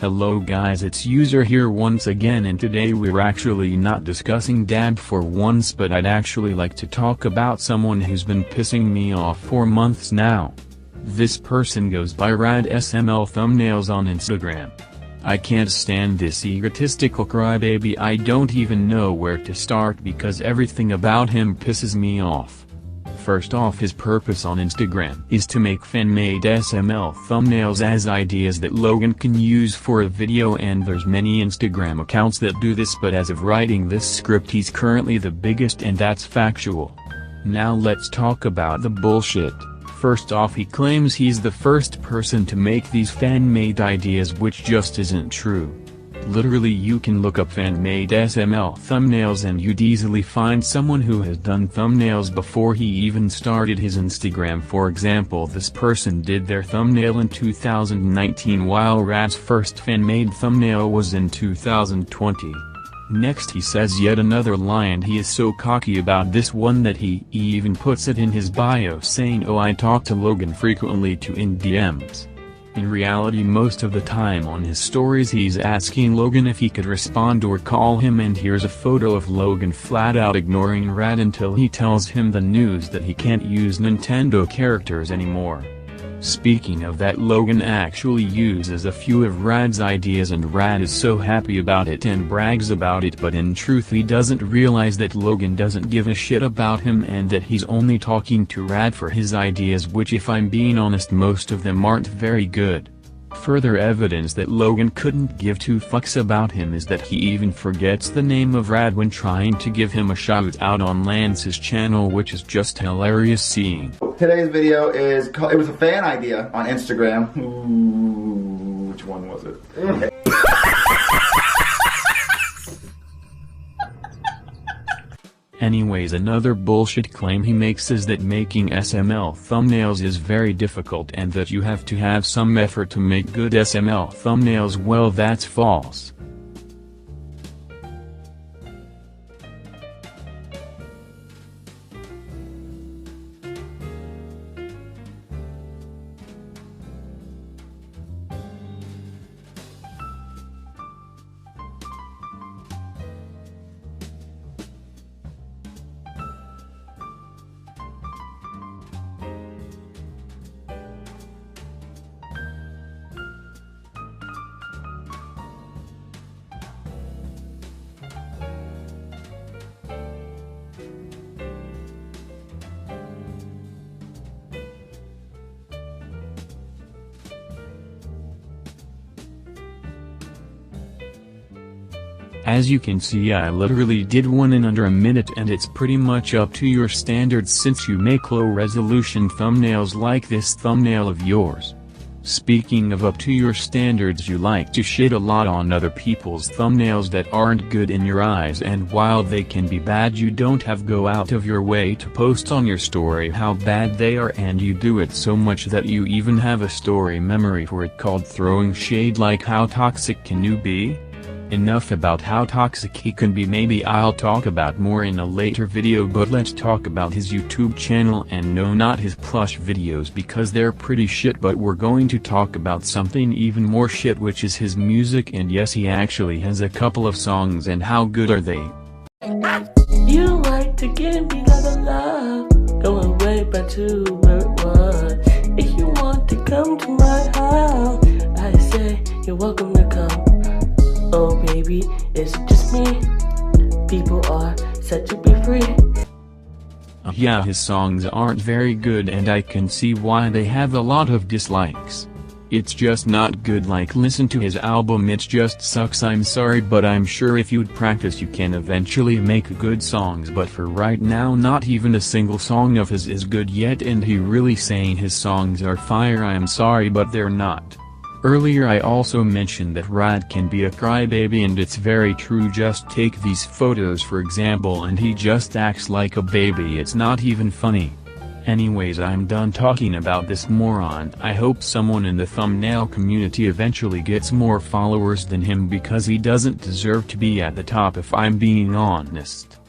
Hello guys, it's User here once again, and today we're actually not discussing dab for once, but I'd actually like to talk about someone who's been pissing me off for months now. This person goes by Rad SML thumbnails on Instagram. I can't stand this egotistical crybaby. I don't even know where to start because everything about him pisses me off. First off, his purpose on Instagram is to make fan-made SML thumbnails as ideas that Logan can use for a video, and there's many Instagram accounts that do this, but as of writing this script he's currently the biggest, and that's factual. Now let's talk about the bullshit. First off, he claims he's the first person to make these fan-made ideas, which just isn't true. Literally, you can look up fan-made SML thumbnails and you'd easily find someone who has done thumbnails before he even started his Instagram. For example, this person did their thumbnail in 2019 while Rad's first fan-made thumbnail was in 2020. Next, he says yet another lie, and he is so cocky about this one that he even puts it in his bio saying, "Oh, I talk to Logan frequently in DMs." In reality, most of the time on his stories he's asking Logan if he could respond or call him, and here's a photo of Logan flat out ignoring Rad until he tells him the news that he can't use Nintendo characters anymore. Speaking of that, Logan actually uses a few of Rad's ideas and Rad is so happy about it and brags about it, but in truth he doesn't realize that Logan doesn't give a shit about him and that he's only talking to Rad for his ideas, which, if I'm being honest, most of them aren't very good. Further evidence that Logan couldn't give two fucks about him is that he even forgets the name of Rad when trying to give him a shout out on Lance's channel, which is just hilarious seeing. Today's video is called, it was a fan idea on Instagram. Ooh, which one was it? Anyways, another bullshit claim he makes is that making SML thumbnails is very difficult and that you have to have some effort to make good SML thumbnails. Well, that's false. As you can see, I literally did one in under a minute, and it's pretty much up to your standards since you make low resolution thumbnails like this thumbnail of yours. Speaking of up to your standards, you like to shit a lot on other people's thumbnails that aren't good in your eyes, and while they can be bad, you don't have go out of your way to post on your story how bad they are, and you do it so much that you even have a story memory for it called throwing shade. Like, how toxic can you be? Enough about how toxic he can be. Maybe I'll talk about more in a later video, but let's talk about his YouTube channel, and no, not his plush videos because they're pretty shit, but we're going to talk about something even more shit, which is his music. And yes, he actually has a couple of songs, and how good are they? You like to give me love, going way back to where it was. If you want to come to my house, I say you're welcome to come. Oh baby, it's just me. People are set to be free. Yeah, his songs aren't very good, and I can see why they have a lot of dislikes. It's just not good. Like, listen to his album, it just sucks. I'm sorry, but I'm sure if you'd practice you can eventually make good songs, but for right now not even a single song of his is good yet, and he really saying his songs are fire. I am sorry, but they're not. Earlier I also mentioned that Rad can be a crybaby, and it's very true. Just take these photos for example, and he just acts like a baby. It's not even funny. Anyways, I'm done talking about this moron. I hope someone in the thumbnail community eventually gets more followers than him because he doesn't deserve to be at the top, if I'm being honest.